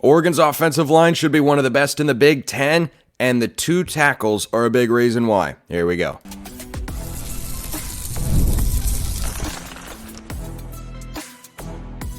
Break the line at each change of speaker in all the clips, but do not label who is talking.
Oregon's offensive line should be one of the best in the Big Ten, and the 2 tackles are a big reason why. Here we go.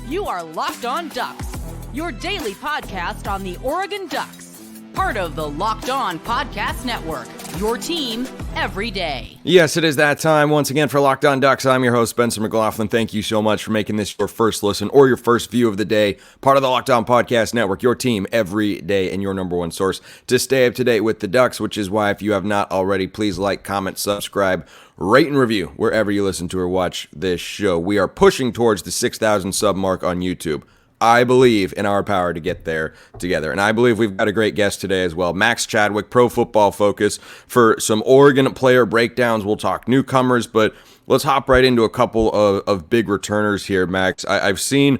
You are Locked On Ducks, your daily podcast on the Oregon Ducks, part of the Locked On Podcast Network, your team every day.
Yes, it is that time once again for Locked On Ducks. I'm your host, Spencer McLaughlin. Thank you so much for making this your first listen or your first view of the day, part of the Locked On Podcast Network, your team every day and your number one source to stay up to date with the Ducks, which is why if you have not already, please like, comment, subscribe, rate, and review wherever you listen to or watch this show. We are pushing towards the 6,000 sub mark on YouTube. I believe in our power to get there together. And I believe we've got a great guest today as well. Max Chadwick, Pro Football Focus, for some Oregon player breakdowns. We'll talk newcomers, but let's hop right into a couple of big returners here, Max. I've seen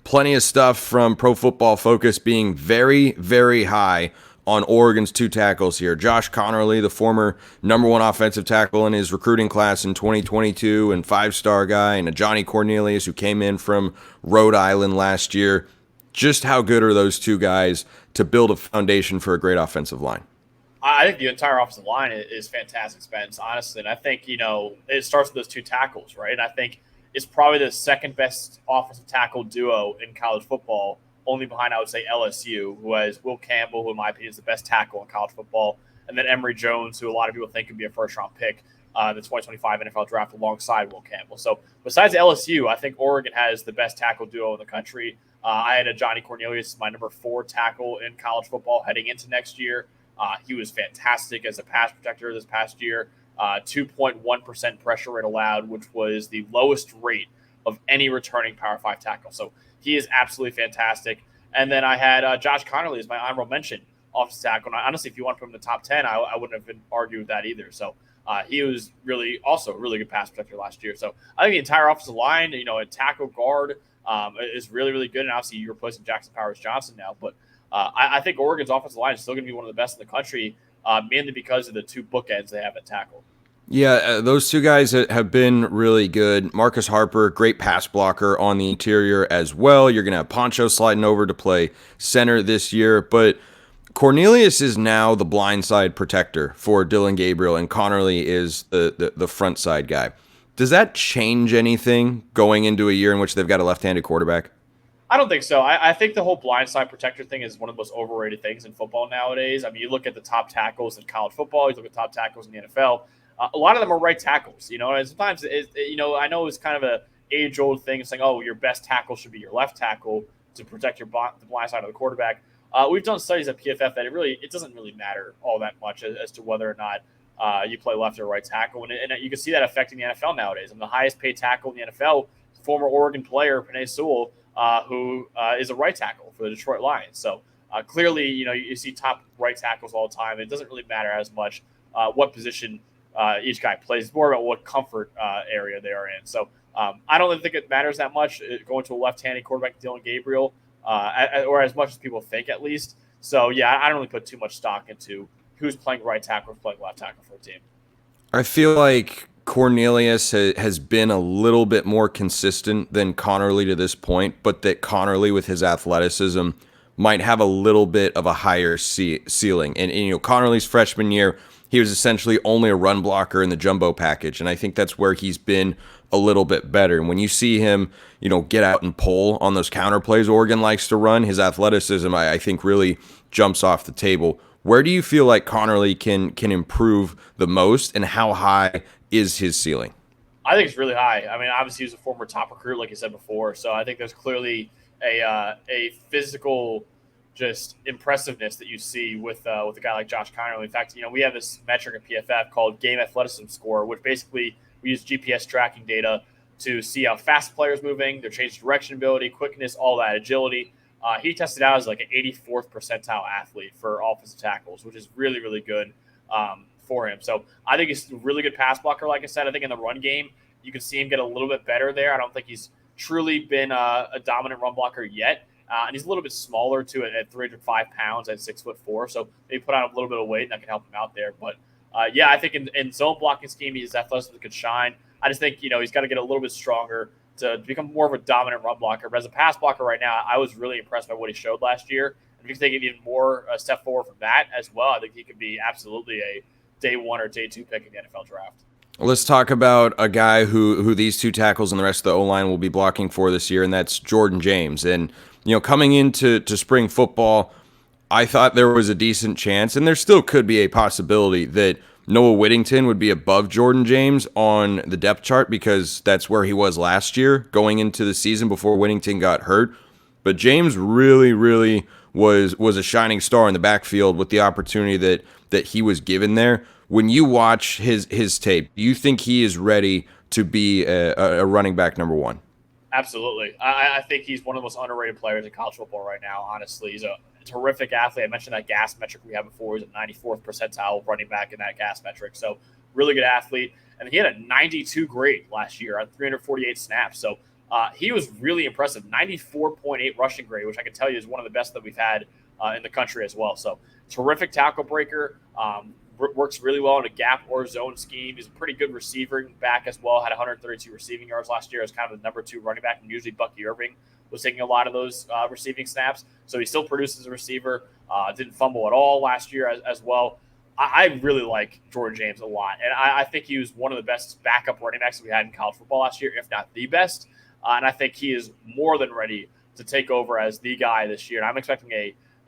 plenty of stuff from Pro Football Focus being very, very high on Oregon's 2 tackles here. Josh Conerly, the former number 1 offensive tackle in his recruiting class in 2022 and 5-star guy, and Ajani Cornelius, who came in from Rhode Island last year. Just how good are those 2 guys to build a foundation for a great offensive line?
I think the entire offensive line is fantastic, Spence, honestly. And I think, it starts with those 2 tackles, right? And I think it's probably the second best offensive tackle duo in college football, only behind, I would say, LSU, who has Will Campbell, who in my opinion is the best tackle in college football, and then Emory Jones, who a lot of people think could be a first-round pick in the 2025 NFL draft alongside Will Campbell. So besides LSU, I think Oregon has the best tackle duo in the country. I had Ajani Cornelius, my number 4 tackle in college football heading into next year. He was fantastic as a pass protector this past year. 2.1% pressure rate allowed, which was the lowest rate of any returning Power 5 tackle. So he is absolutely fantastic. And then I had Josh Conerly as my honorable mention offensive tackle. And honestly, if you want to put him in the top 10, I wouldn't have been argued with that either. So he was really also a really good pass protector last year. So I think the entire offensive line, a tackle guard is really, really good. And obviously you're replacing Jackson Powers Johnson now. But I think Oregon's offensive line is still going to be one of the best in the country, mainly because of the 2 bookends they have at tackle.
Yeah, those 2 guys have been really good. Marcus Harper, great pass blocker on the interior as well. You're going to have Poncho sliding over to play center this year. But Cornelius is now the blindside protector for Dillon Gabriel, and Conerly is the front side guy. Does that change anything going into a year in which they've got a left-handed quarterback?
I don't think so. I think the whole blindside protector thing is one of the most overrated things in football nowadays. I mean, you look at the top tackles in college football, you look at top tackles in the NFL. A lot of them are right tackles, and sometimes, I know it's kind of a age-old thing. It's like, oh, your best tackle should be your left tackle to protect the blind side of the quarterback. We've done studies at PFF that it doesn't really matter all that much as to whether or not you play left or right tackle. And you can see that affecting the NFL nowadays. And the highest paid tackle in the NFL, former Oregon player, Penei Sewell, who is a right tackle for the Detroit Lions. So clearly, you see top right tackles all the time. It doesn't really matter as much what position each guy plays. It's more about what comfort area they are in. So I don't think it matters that much going to a left-handed quarterback, Dillon Gabriel, or as much as people think at least. So, yeah, I don't really put too much stock into who's playing right tackle or playing left tackle for a team.
I feel like Cornelius has been a little bit more consistent than Conerly to this point, but that Conerly with his athleticism might have a little bit of a higher ceiling. And Conerly's freshman year, he was essentially only a run blocker in the jumbo package, and I think that's where he's been a little bit better. And when you see him, get out and pull on those counter plays Oregon likes to run, his athleticism, I think, really jumps off the table. Where do you feel like Conerly can improve the most, and how high is his ceiling?
I think it's really high. I mean, obviously, he was a former top recruit, like you said before, so I think there's clearly a physical just impressiveness that you see with a guy like Josh Conerly. In fact, we have this metric at PFF called Game Athleticism Score, which basically we use GPS tracking data to see how fast players moving, their change of direction ability, quickness, all that, agility. He tested out as like an 84th percentile athlete for offensive tackles, which is really, really good for him. So I think he's a really good pass blocker. Like I said, I think in the run game, you can see him get a little bit better there. I don't think he's truly been a dominant run blocker yet. And he's a little bit smaller too at 305 pounds at 6'4". So they put on a little bit of weight and that can help him out there. But yeah, I think in zone blocking scheme, his athleticism could shine. I just think, he's got to get a little bit stronger to become more of a dominant run blocker. But as a pass blocker right now, I was really impressed by what he showed last year. And if you can take it even more a step forward from that as well, I think he could be absolutely a day 1 or day 2 pick in the NFL draft.
Let's talk about a guy who these two tackles and the rest of the O-line will be blocking for this year, and that's Jordan James. And, coming into spring football, I thought there was a decent chance, and there still could be a possibility that Noah Whittington would be above Jordan James on the depth chart because that's where he was last year going into the season before Whittington got hurt. But James really, really was a shining star in the backfield with the opportunity that he was given there. When you watch his tape, do you think he is ready to be a running back number 1?
Absolutely. I think he's one of the most underrated players in college football right now, honestly. He's a terrific athlete. I mentioned that gas metric we had before. He's a 94th percentile running back in that gas metric. So really good athlete. And he had a 92 grade last year on 348 snaps. So he was really impressive. 94.8 rushing grade, which I can tell you is one of the best that we've had in the country as well. So terrific tackle breaker. Works really well in a gap or zone scheme. He's a pretty good receiving back as well. Had 132 receiving yards last year as kind of the number 2 running back. And usually Bucky Irving was taking a lot of those receiving snaps. So he still produces a receiver. Didn't fumble at all last year as well. I really like Jordan James a lot. And I think he was one of the best backup running backs that we had in college football last year, if not the best. And I think he is more than ready to take over as the guy this year. And I'm expecting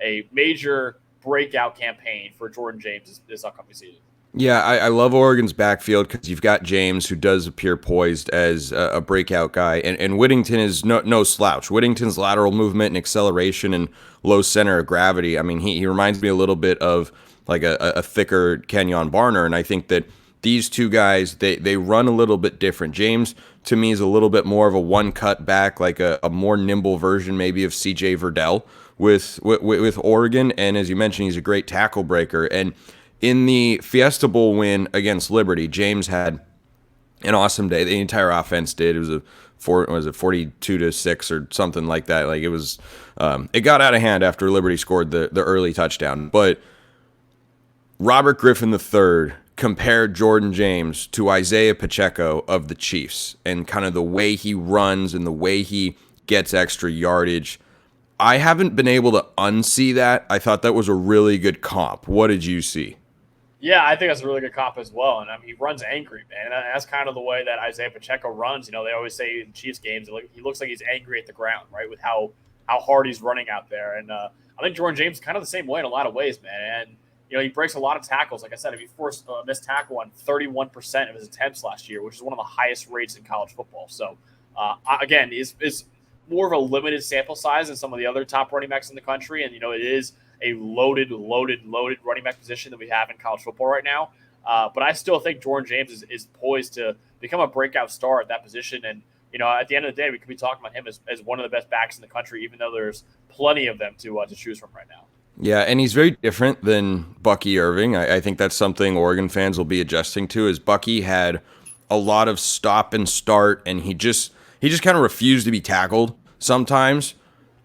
a major breakout campaign for Jordan James this upcoming season.
Yeah, I love Oregon's backfield because you've got James, who does appear poised as a breakout guy, and Whittington is no slouch. Whittington's lateral movement and acceleration and low center of gravity, I mean, he reminds me a little bit of like a thicker Kenyon Barner, and I think that these two guys, they run a little bit different. James, to me, is a little bit more of a one-cut back, like a more nimble version maybe of C.J. Verdell with Oregon, and as you mentioned, he's a great tackle breaker. And in the Fiesta Bowl win against Liberty, James had an awesome day. The entire offense did. It was 42-6 or something like that. Like it was, it got out of hand after Liberty scored the early touchdown. But Robert Griffin III compared Jordan James to Isaiah Pacheco of the Chiefs, and kind of the way he runs and the way he gets extra yardage. I haven't been able to unsee that. I thought that was a really good comp. What did you see?
Yeah, I think that's a really good comp as well. And I mean, he runs angry, man. And that's kind of the way that Isaiah Pacheco runs. They always say in Chiefs games, he looks like he's angry at the ground, right, with how hard he's running out there. And I think Jordan James is kind of the same way in a lot of ways, man. And, he breaks a lot of tackles. Like I said, if he forced a missed tackle on 31% of his attempts last year, which is one of the highest rates in college football. So, again, is more of a limited sample size than some of the other top running backs in the country. And, it is a loaded running back position that we have in college football right now. But I still think Jordan James is poised to become a breakout star at that position. And, at the end of the day, we could be talking about him as one of the best backs in the country, even though there's plenty of them to choose from right now.
Yeah, and he's very different than Bucky Irving. I think that's something Oregon fans will be adjusting to, is Bucky had a lot of stop and start, and he just kind of refused to be tackled sometimes.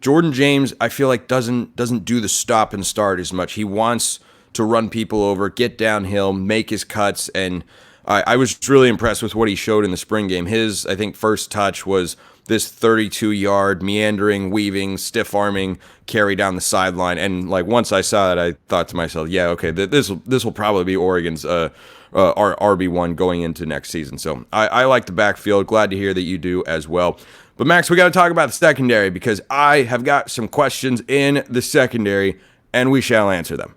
Jordan James, I feel like doesn't do the stop and start as much. He wants to run people over, get downhill, make his cuts, and I was really impressed with what he showed in the spring game. His, I think, first touch was this 32-yard meandering, weaving, stiff-arming carry down the sideline. And like once I saw that, I thought to myself, yeah, okay, this will probably be Oregon's our RB1 going into next season. So I like the backfield. Glad to hear that you do as well. But Max, we got to talk about the secondary because I have got some questions in the secondary, and we shall answer them.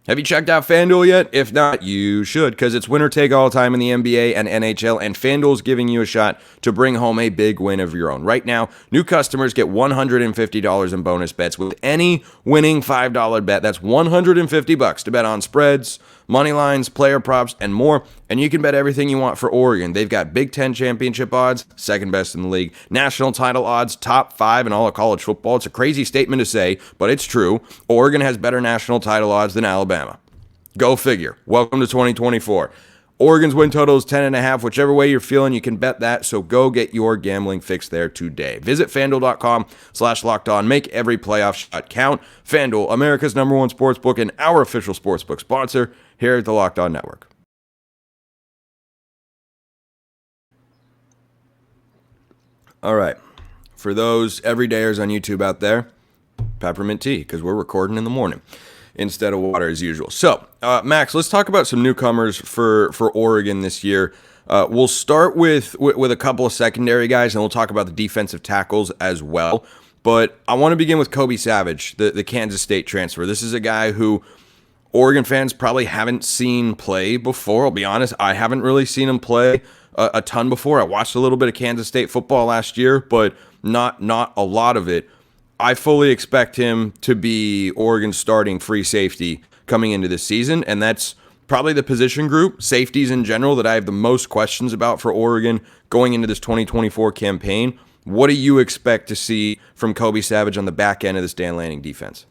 Have you checked out FanDuel yet? If not, you should, because it's winner take all time in the NBA and NHL, and FanDuel's giving you a shot to bring home a big win of your own. Right now, new customers get $150 in bonus bets with any winning $5 bet. That's $150 to bet on spreads, money lines, player props, and more. And you can bet everything you want for Oregon. They've got Big Ten championship odds, second best in the league, national title odds, top 5 in all of college football. It's a crazy statement to say, but it's true. Oregon has better national title odds than Alabama. Go figure. Welcome to 2024. Oregon's win total is 10.5. Whichever way you're feeling, you can bet that. So go get your gambling fix there today. Visit FanDuel.com/lockedon. Make every playoff shot count. FanDuel, America's #1 sportsbook and our official sportsbook sponsor here at the Locked On Network. All right. For those everydayers on YouTube out there, peppermint tea, because we're recording in the morning instead of water as usual. So, Max, let's talk about some newcomers for Oregon this year. We'll start with a couple of secondary guys, and we'll talk about the defensive tackles as well. But I want to begin with Kobe Savage, the Kansas State transfer. This is a guy who Oregon fans probably haven't seen play before. I'll be honest, I haven't really seen him play a ton before. I watched a little bit of Kansas State football last year, but not a lot of it. I fully expect him to be Oregon's starting free safety coming into this season, and that's probably the position group, safeties in general, that I have the most questions about for Oregon going into this 2024 campaign. What do you expect to see from Kobe Savage on the back end of this Dan Lanning defense?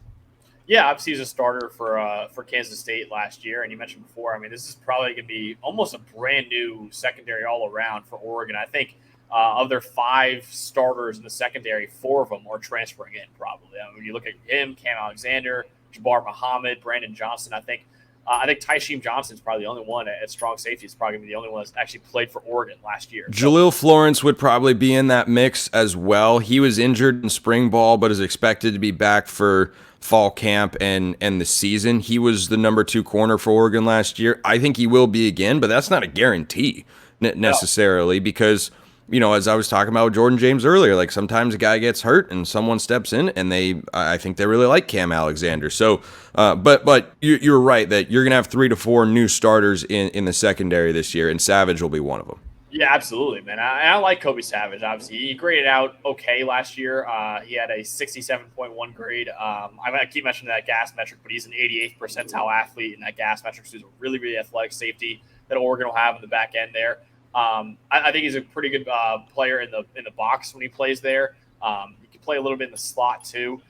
Yeah, obviously he's a starter for Kansas State last year, and you mentioned before, I mean, this is probably going to be almost a brand new secondary all around for Oregon. I think of their 5 starters in the secondary, 4 of them are transferring in probably. I mean, when you look at him, Cam Alexander, Jabbar Muhammad, Brandon Johnson, I think Tysheem Johnson is probably the only one at strong safety. It's probably going to be the only one that's actually played for Oregon last year.
Jaleel Florence would probably be in that mix as well. He was injured in spring ball, but is expected to be back for fall camp and the season. He was the number 2 corner for Oregon last year. I think he will be again, but that's not a guarantee necessarily because, you know, as I was talking about with Jordan James earlier, like sometimes a guy gets hurt and someone steps in and I think they really like Cam Alexander. So, but you're right that you're going to have 3 to 4 new starters in the secondary this year, and Savage will be one of them.
Yeah, absolutely, man. I like Kobe Savage. Obviously, he graded out okay last year. He had a 67.1 grade. I keep mentioning that gas metric, but he's an 88th percentile athlete in that gas metric. So he's a really, really athletic safety that Oregon will have in the back end there. I think he's a pretty good player in the box when he plays there. He can play a little bit in the slot too.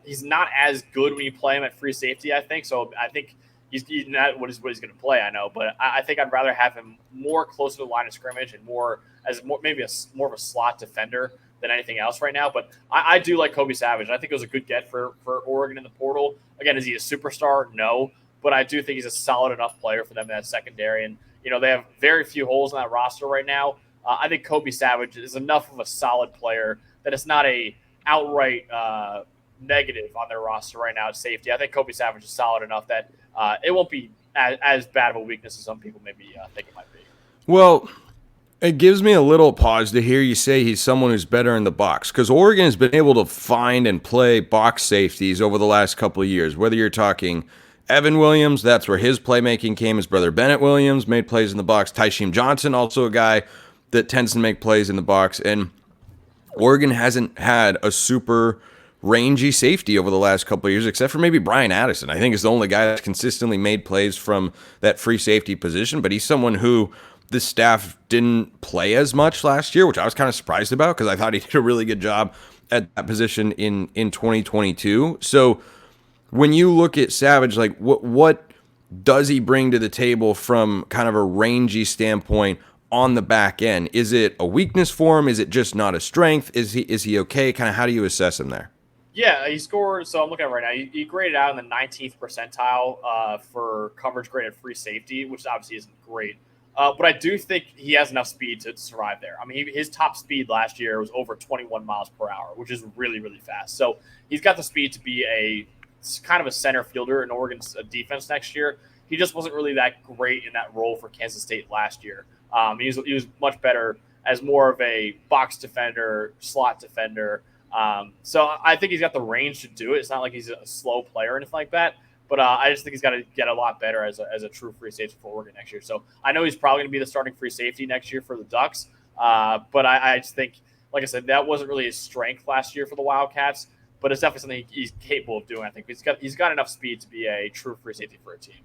He's not as good when you play him at free safety, I think. So I think he's not what he's going to play, I know. But I think I'd rather have him more close to the line of scrimmage and more of a slot defender than anything else right now. But I do like Kobe Savage. I think it was a good get for Oregon in the portal. Again, is he a superstar? No. But I do think he's a solid enough player for them in that secondary. And, you know, they have very few holes in that roster right now. I think Kobe Savage is enough of a solid player that it's not a outright negative on their roster right now at safety. I think Kobe Savage is solid enough that it won't be as bad of a weakness as some people maybe think it might be.
Well, it gives me a little pause to hear you say he's someone who's better in the box, because Oregon has been able to find and play box safeties over the last couple of years, whether you're talking Evan Williams, that's where his playmaking came. His brother Bennett Williams made plays in the box. Tysheem Johnson, also a guy that tends to make plays in the box. And Oregon hasn't had a super rangy safety over the last couple of years, except for maybe Brian Addison. I think is the only guy that's consistently made plays from that free safety position. But he's someone who the staff didn't play as much last year, which I was kind of surprised about because I thought he did a really good job at that position in 2022. So when you look at Savage, like what does he bring to the table from kind of a rangy standpoint on the back end? Is it a weakness for him? Is it just not a strength? Is he okay? Kind of how do you assess him there?
Yeah, he scored. So I'm looking at it right now. He graded out in the 19th percentile for coverage grade at free safety, which obviously isn't great. But I do think he has enough speed to survive there. I mean, his top speed last year was over 21 miles per hour, which is really, really fast. So he's got the speed to be kind of a center fielder in Oregon's defense next year. He just wasn't really that great in that role for Kansas State last year. He was much better as more of a box defender, slot defender. So I think he's got the range to do it. It's not like he's a slow player or anything like that. But I just think he's got to get a lot better as a true free safety for Oregon next year. So I know he's probably going to be the starting free safety next year for the Ducks. But I just think, like I said, that wasn't really his strength last year for the Wildcats. But it's definitely something he's capable of doing. I think he's got enough speed to be a true free safety for a team.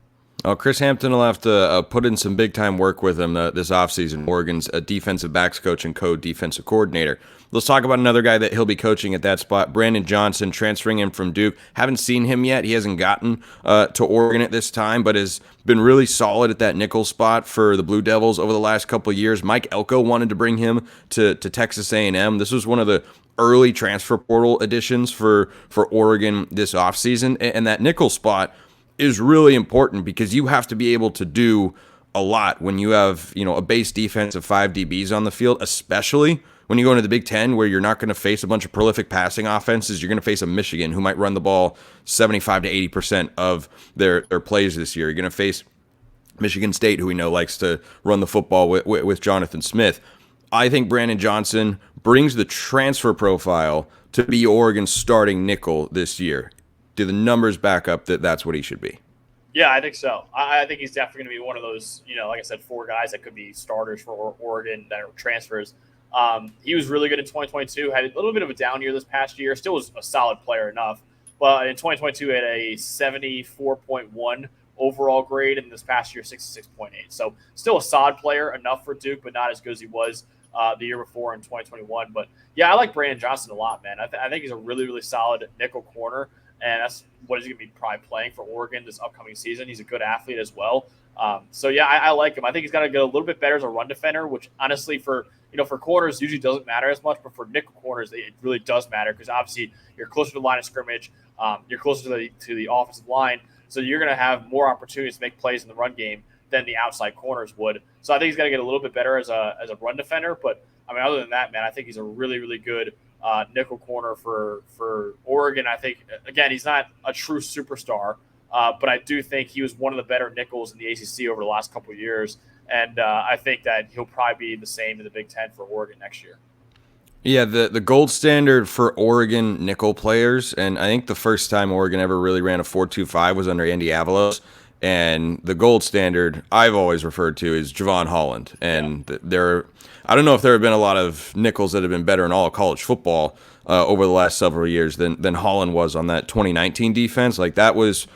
Oh, Chris Hampton will have to put in some big-time work with him this offseason. Oregon's defensive backs coach and co-defensive coordinator. Let's talk about another guy that he'll be coaching at that spot, Brandon Johnson, transferring him from Duke. Haven't seen him yet. He hasn't gotten to Oregon at this time, but has been really solid at that nickel spot for the Blue Devils over the last couple of years. Mike Elko wanted to bring him to Texas A&M. This was one of the early transfer portal additions for Oregon this offseason, and that nickel spot is really important because you have to be able to do a lot when you have, a base defense of 5 DBs on the field, especially when you go into the Big Ten, where you're not going to face a bunch of prolific passing offenses. You're going to face a Michigan who might run the ball 75 to 80% of their plays this year. You're going to face Michigan State, who we know likes to run the football with Jonathan Smith. I think Brandon Johnson brings the transfer profile to be Oregon's starting nickel this year. Do the numbers back up that that's what he should be?
Yeah, I think so. I think he's definitely going to be one of those, like I said, 4 guys that could be starters for Oregon that are transfers. He was really good in 2022, had a little bit of a down year this past year, still was a solid player enough. But in 2022, he had a 74.1 overall grade, and this past year, 66.8. So still a solid player enough for Duke, but not as good as he was the year before in 2021. But yeah, I like Brandon Johnson a lot, man. I think he's a really, really solid nickel corner. And that's what he's going to be probably playing for Oregon this upcoming season. He's a good athlete as well. So yeah, I like him. I think he's got to get a little bit better as a run defender, which honestly for corners usually doesn't matter as much, but for nickel corners it really does matter because obviously you're closer to the line of scrimmage, you're closer to the offensive line, so you're going to have more opportunities to make plays in the run game than the outside corners would. So I think he's got to get a little bit better as a run defender. But I mean, other than that, man, I think he's a really, really good nickel corner for Oregon. I think, again, he's not a true superstar, but I do think he was one of the better nickels in the ACC over the last couple of years. And I think that he'll probably be the same in the Big Ten for Oregon next year.
Yeah, the gold standard for Oregon nickel players, and I think the first time Oregon ever really ran a 4-2-5 was under Andy Avalos. And the gold standard I've always referred to is Javon Holland. And I don't know if there have been a lot of nickels that have been better in all of college football over the last several years than Holland was on that 2019 defense. Like, that was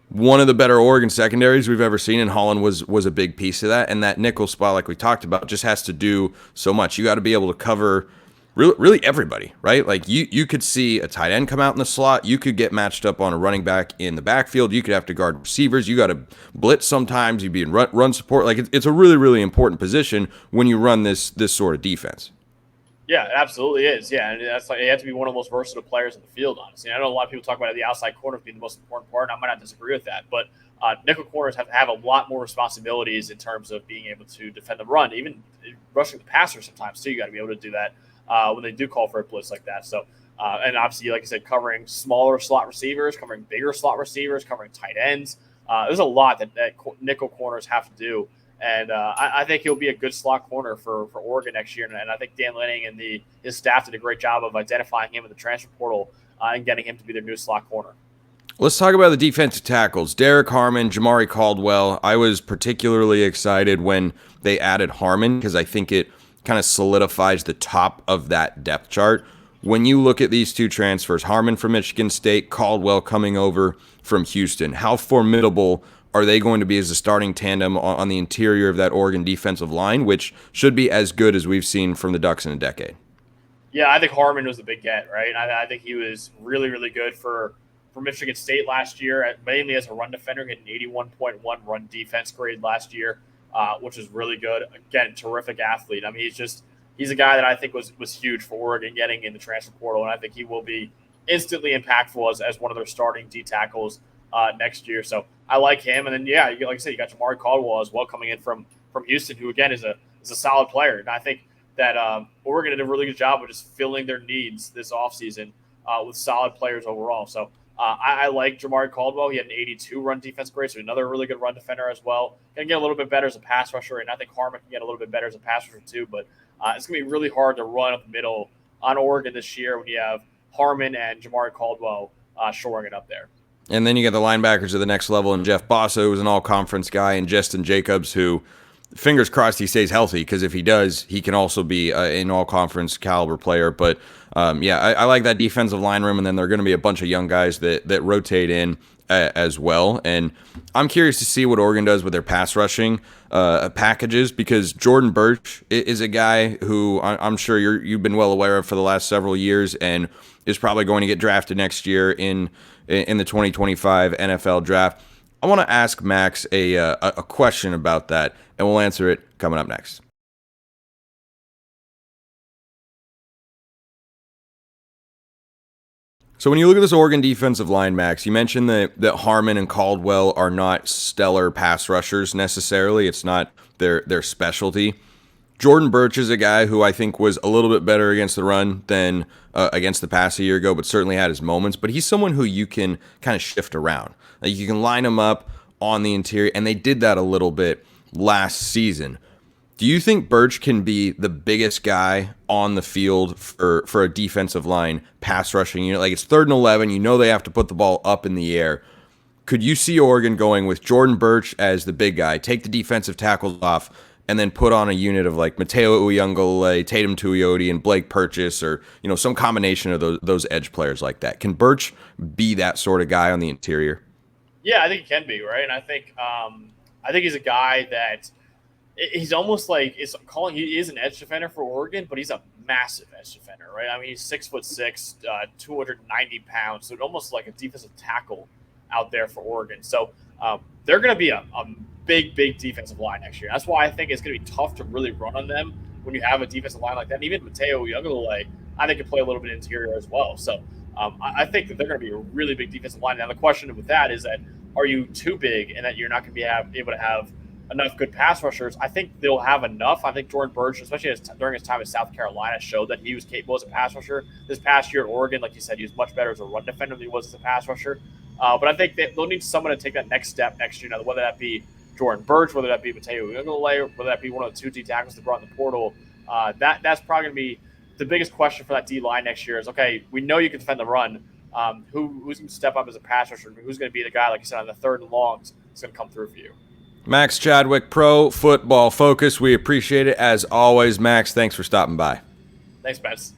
one of the better Oregon secondaries we've ever seen, and Holland was a big piece of that. And that nickel spot, like we talked about, just has to do so much. You got to be able to cover really everybody, right? Like, you could see a tight end come out in the slot. You could get matched up on a running back in the backfield. You could have to guard receivers. You got to blitz sometimes. You'd be in run support. Like, it's a really, really important position when you run this sort of defense.
Yeah, it absolutely is. Yeah, and that's like you have to be one of the most versatile players in the field, honestly. I know a lot of people talk about the outside corners being the most important part, and I might not disagree with that. But nickel corners have a lot more responsibilities in terms of being able to defend the run, even rushing the passer sometimes, too. You got to be able to do that when they do call for a blitz like that. So, and obviously, like I said, covering smaller slot receivers, covering bigger slot receivers, covering tight ends. There's a lot that nickel corners have to do. And I think he'll be a good slot corner for Oregon next year. And I think Dan Lanning and his staff did a great job of identifying him in the transfer portal and getting him to be their new slot corner.
Let's talk about the defensive tackles. Derek Harmon, Jamari Caldwell. I was particularly excited when they added Harmon because I think it kind of solidifies the top of that depth chart. When you look at these two transfers, Harmon from Michigan State, Caldwell coming over from Houston, how formidable are they going to be as a starting tandem on the interior of that Oregon defensive line, which should be as good as we've seen from the Ducks in a decade?
Yeah, I think Harmon was the big get, right? I think he was really, really good for Michigan State last year, mainly as a run defender, getting 81.1 run defense grade last year, which is really good. Again, terrific athlete. I mean, he's a guy that I think was huge for Oregon getting in the transfer portal, and I think he will be instantly impactful as one of their starting D tackles next year. So I like him. And then, yeah, like I said, you got Jamari Caldwell as well coming in from Houston, who, again, is a solid player. And I think that Oregon did a really good job of just filling their needs this offseason with solid players overall. So I like Jamari Caldwell. He had an 82 run defense grade, so another really good run defender as well. Can get a little bit better as a pass rusher, and I think Harmon can get a little bit better as a pass rusher too. But it's going to be really hard to run up the middle on Oregon this year when you have Harmon and Jamari Caldwell shoring it up there.
And then you got the linebackers of the next level, and Jeff Bossa, who's an all-conference guy, and Justin Jacobs, who, fingers crossed, he stays healthy, because if he does, he can also be an all-conference caliber player. But, I like that defensive line room, and then there are going to be a bunch of young guys that rotate in as well. And I'm curious to see what Oregon does with their pass rushing packages, because Jordan Birch is a guy who I'm sure you've been well aware of for the last several years and is probably going to get drafted next year in the 2025 NFL draft. I want to ask Max a question about that, and we'll answer it coming up next. So when you look at this Oregon defensive line, Max, you mentioned that Harmon and Caldwell are not stellar pass rushers necessarily. It's not their specialty. Jordan Burch is a guy who I think was a little bit better against the run than against the pass a year ago, but certainly had his moments. But he's someone who you can kind of shift around. Like you can line him up on the interior, and they did that a little bit last season. Do you think Burch can be the biggest guy on the field for a defensive line pass rushing unit? Like it's 3rd and 11. You know they have to put the ball up in the air. Could you see Oregon going with Jordan Burch as the big guy, take the defensive tackles off, and then put on a unit of like Mateo Uyunglele, Tatum Tuioti, and Blake Purchase, or some combination of those edge players like that? Can Burch be that sort of guy on the interior?
Yeah, I think he can be, right? And I think he's a guy that he's almost like he is an edge defender for Oregon, but he's a massive edge defender, right? I mean, he's 6'6", 290 pounds, so almost like a defensive tackle out there for Oregon. So they're going to be a big defensive line next year. That's why I think it's going to be tough to really run on them when you have a defensive line like that. And even Mateo Uyunglele, I think, can play a little bit interior as well. So I think that they're going to be a really big defensive line. Now the question with that is that, are you too big and that you're not going to be able to have enough good pass rushers? I think they'll have enough. I think Jordan Burch, especially during his time in South Carolina, showed that he was capable as a pass rusher. This past year at Oregon, like you said, he was much better as a run defender than he was as a pass rusher. But I think they'll need someone to take that next step next year, whether that be Jordan Burch, whether that be Mateo Uyunglele, whether that be one of the 2 D tackles they brought in the portal. That's probably going to be the biggest question for that D line next year is, okay, we know you can defend the run. Who's going to step up as a pass rusher? Who's going to be the guy, like you said, on the 3rd and longs that's going to come through for you?
Max Chadwick, Pro Football Focus. We appreciate it as always. Max, thanks for stopping by.
Thanks, Spence.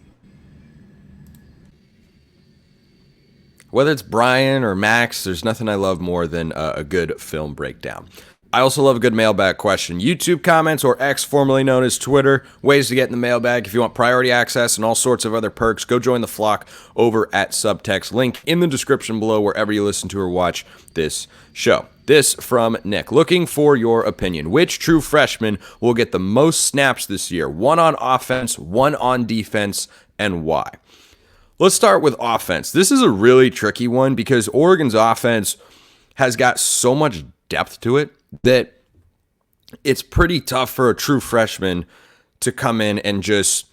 Whether it's Brian or Max, there's nothing I love more than a good film breakdown. I also love a good mailbag question. YouTube comments or X, formerly known as Twitter. Ways to get in the mailbag. If you want priority access and all sorts of other perks, go join the flock over at Subtext. Link in the description below wherever you listen to or watch this show. This from Nick. Looking for your opinion. Which true freshman will get the most snaps this year? One on offense, one on defense, and why? Let's start with offense. This is a really tricky one because Oregon's offense has got so much depth to it that it's pretty tough for a true freshman to come in and just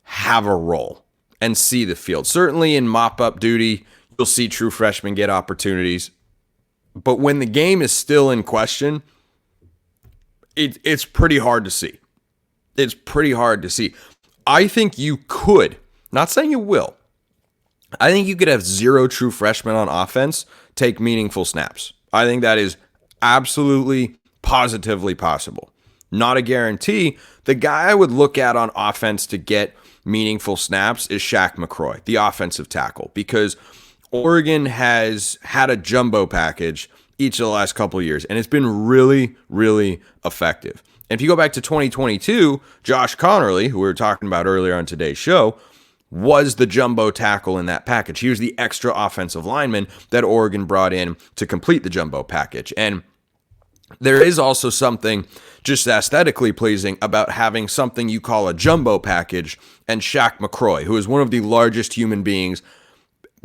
have a role and see the field. Certainly in mop-up duty, you'll see true freshmen get opportunities. But when the game is still in question, it's pretty hard to see. It's pretty hard to see. I think you could, not saying you will, I think you could have 0 true freshmen on offense take meaningful snaps. I think that is absolutely, positively possible. Not a guarantee. The guy I would look at on offense to get meaningful snaps is Shaq McCroy, the offensive tackle, because Oregon has had a jumbo package each of the last couple of years, and it's been really, really effective. And if you go back to 2022, Josh Conerly, who we were talking about earlier on today's show, was the jumbo tackle in that package. He was the extra offensive lineman that Oregon brought in to complete the jumbo package. And there is also something just aesthetically pleasing about having something you call a jumbo package and Shaq McCroy, who is one of the largest human beings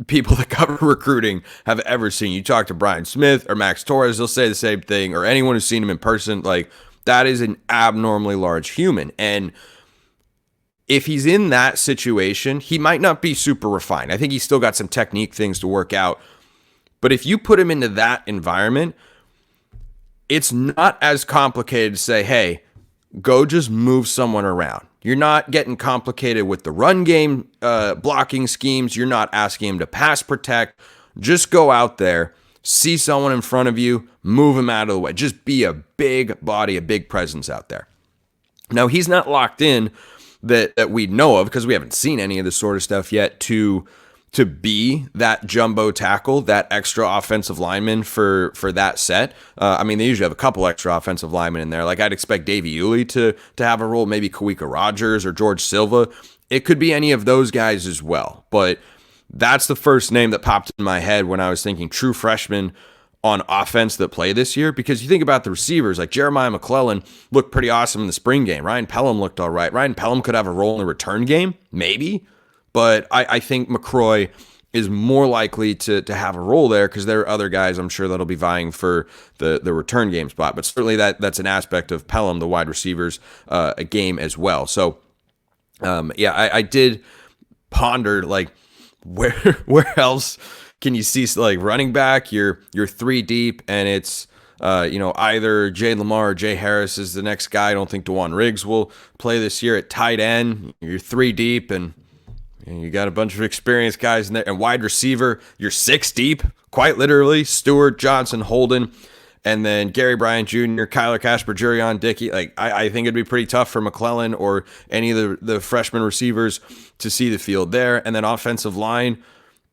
people that cover recruiting have ever seen. You talk to Brian Smith or Max Torres, they'll say the same thing, or anyone who's seen him in person. Like, that is an abnormally large human. And if he's in that situation, he might not be super refined. I think he's still got some technique things to work out. But if you put him into that environment, it's not as complicated to say, hey, go just move someone around. You're not getting complicated with the run game blocking schemes. You're not asking him to pass protect. Just go out there, see someone in front of you, move him out of the way. Just be a big body, a big presence out there. Now, he's not locked in that we know of, because we haven't seen any of this sort of stuff yet, to be that jumbo tackle, that extra offensive lineman for that set. I mean, they usually have a couple extra offensive linemen in there. Like, I'd expect Davey Uli to have a role, maybe Kawika Rogers or George Silva. It could be any of those guys as well. But that's the first name that popped in my head when I was thinking true freshmen on offense that play this year, because you think about the receivers, like Jeremiah McLaughlin looked pretty awesome in the spring game. Ryan Pelham looked all right. Ryan Pelham could have a role in the return game, maybe, but I think McCroy is more likely to have a role there because there are other guys I'm sure that'll be vying for the return game spot. But certainly that's an aspect of Pelham, the wide receivers, a game as well. So, I did ponder, like, where else can you see, like, running back? You're 3 deep, and it's either Jay Lamar or Jay Harris is the next guy. I don't think DeJuan Riggs will play this year. At tight end, you're 3 deep, and you got a bunch of experienced guys in there. And wide receiver, you're 6 deep, quite literally. Stewart, Johnson, Holden, and then Gary Bryant Jr., Kyler Casper, Jurion Dickey. Like, I think it'd be pretty tough for McLaughlin or any of the freshman receivers to see the field there. And then offensive line,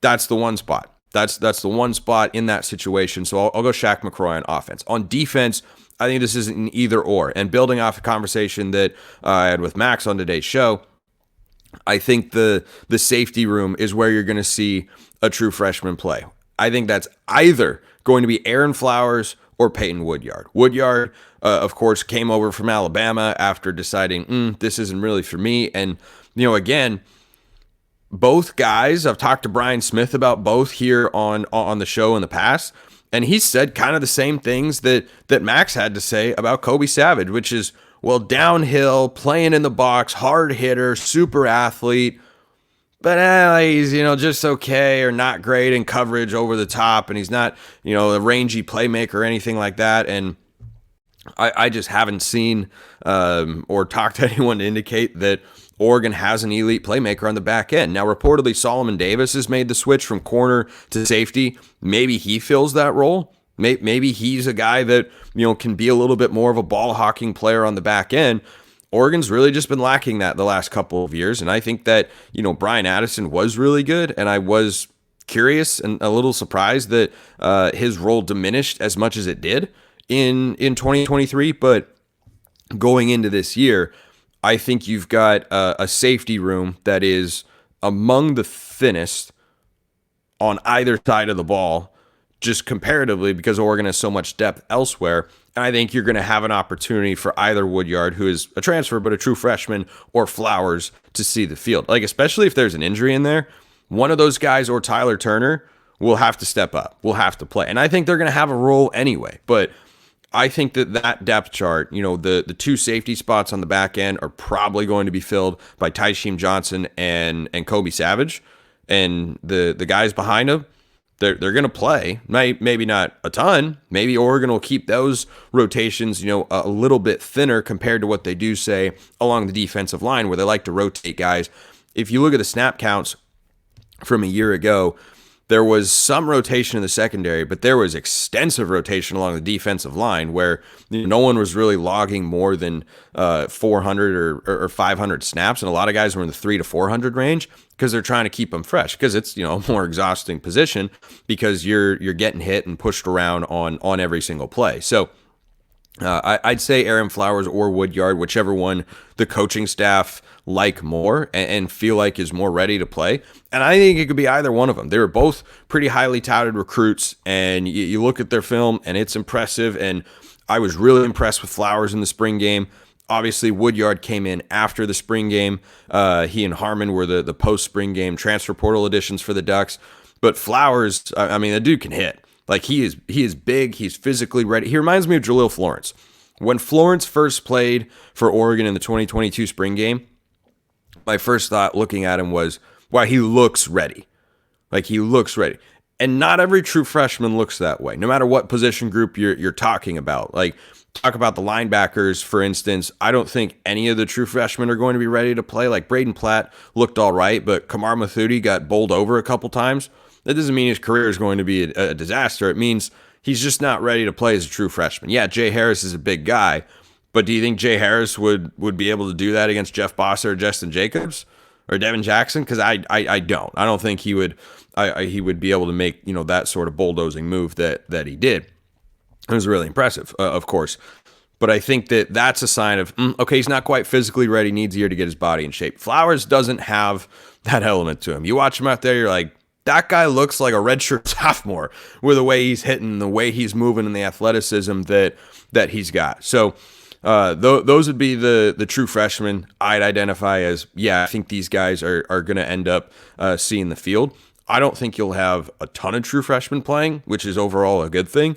that's the one spot. That's the one spot in that situation. So I'll go Shaq McCroy on offense. On defense, I think this is an either or. And building off a conversation that I had with Max on today's show, I think the safety room is where you're going to see a true freshman play. I think that's either going to be Aaron Flowers or Peyton Woodyard. Woodyard, of course, came over from Alabama after deciding, this isn't really for me. And, again, both guys, I've talked to Brian Smith about both here on the show in the past, and he said kind of the same things that Max had to say about Kobe Savage, which is, well, downhill, playing in the box, hard hitter, super athlete, but he's, just okay or not great in coverage over the top, and he's not, a rangy playmaker or anything like that. And I just haven't seen or talked to anyone to indicate that Oregon has an elite playmaker on the back end. Now, reportedly, Solomon Davis has made the switch from corner to safety. Maybe he fills that role. Maybe he's a guy that, can be a little bit more of a ball hawking player on the back end. Oregon's really just been lacking that the last couple of years. And I think that, Brian Addison was really good. And I was curious and a little surprised that his role diminished as much as it did in 2023. But going into this year, I think you've got a safety room that is among the thinnest on either side of the ball, just comparatively, because Oregon has so much depth elsewhere. And I think you're going to have an opportunity for either Woodyard, who is a transfer but a true freshman, or Flowers to see the field. Like, especially if there's an injury in there, one of those guys or Tyler Turner will have to step up, will have to play. And I think they're going to have a role anyway. But I think that depth chart, the 2 safety spots on the back end are probably going to be filled by Tysheem Johnson and Kobe Savage. And the guys behind them, they're going to play. Maybe not a ton. Maybe Oregon will keep those rotations, a little bit thinner compared to what they do, say, along the defensive line, where they like to rotate guys. If you look at the snap counts from a year ago, there was some rotation in the secondary, but there was extensive rotation along the defensive line where no one was really logging more than 400 or 500 snaps, and a lot of guys were in the 300 to 400 range because they're trying to keep them fresh, because it's a more exhausting position because you're getting hit and pushed around on every single play. So I'd say Aaron Flowers or Woodyard, whichever one the coaching staff like more and feel like is more ready to play. And I think it could be either one of them. They were both pretty highly touted recruits, and you look at their film and it's impressive. And I was really impressed with Flowers in the spring game. Obviously, Woodyard came in after the spring game. He and Harmon were the post-spring game transfer portal additions for the Ducks. But Flowers, I mean, the dude can hit. Like, he is big. He's physically ready. He reminds me of Jaleel Florence. When Florence first played for Oregon in the 2022 spring game, my first thought looking at him was, wow, he looks ready. Like, he looks ready. And not every true freshman looks that way, no matter what position group you're talking about. Like, talk about the linebackers, for instance. I don't think any of the true freshmen are going to be ready to play. Like, Braden Platt looked all right, but Kamar Mathudi got bowled over a couple times. That doesn't mean his career is going to be a disaster. It means he's just not ready to play as a true freshman. Yeah, Jay Harris is a big guy, but do you think Jay Harris would be able to do that against Jeff Bosser or Justin Jacobs or Devin Jackson? Because I don't. I don't think he would be able to make that sort of bulldozing move that he did. It was really impressive, of course. But I think that's a sign of, okay, he's not quite physically ready, needs a year to get his body in shape. Flowers doesn't have that element to him. You watch him out there, you're like, that guy looks like a redshirt sophomore with the way he's hitting, the way he's moving, and the athleticism that he's got. So those would be the true freshmen I'd identify as, yeah, I think these guys are going to end up seeing the field. I don't think you'll have a ton of true freshmen playing, which is overall a good thing.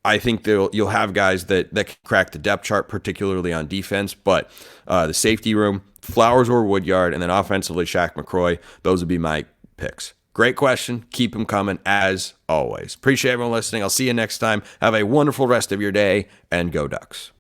I think you'll have guys that can crack the depth chart, particularly on defense, but the safety room, Flowers or Woodyard, and then offensively Shaq McCroy, those would be my picks. Great question. Keep them coming as always. Appreciate everyone listening. I'll see you next time. Have a wonderful rest of your day, and go Ducks.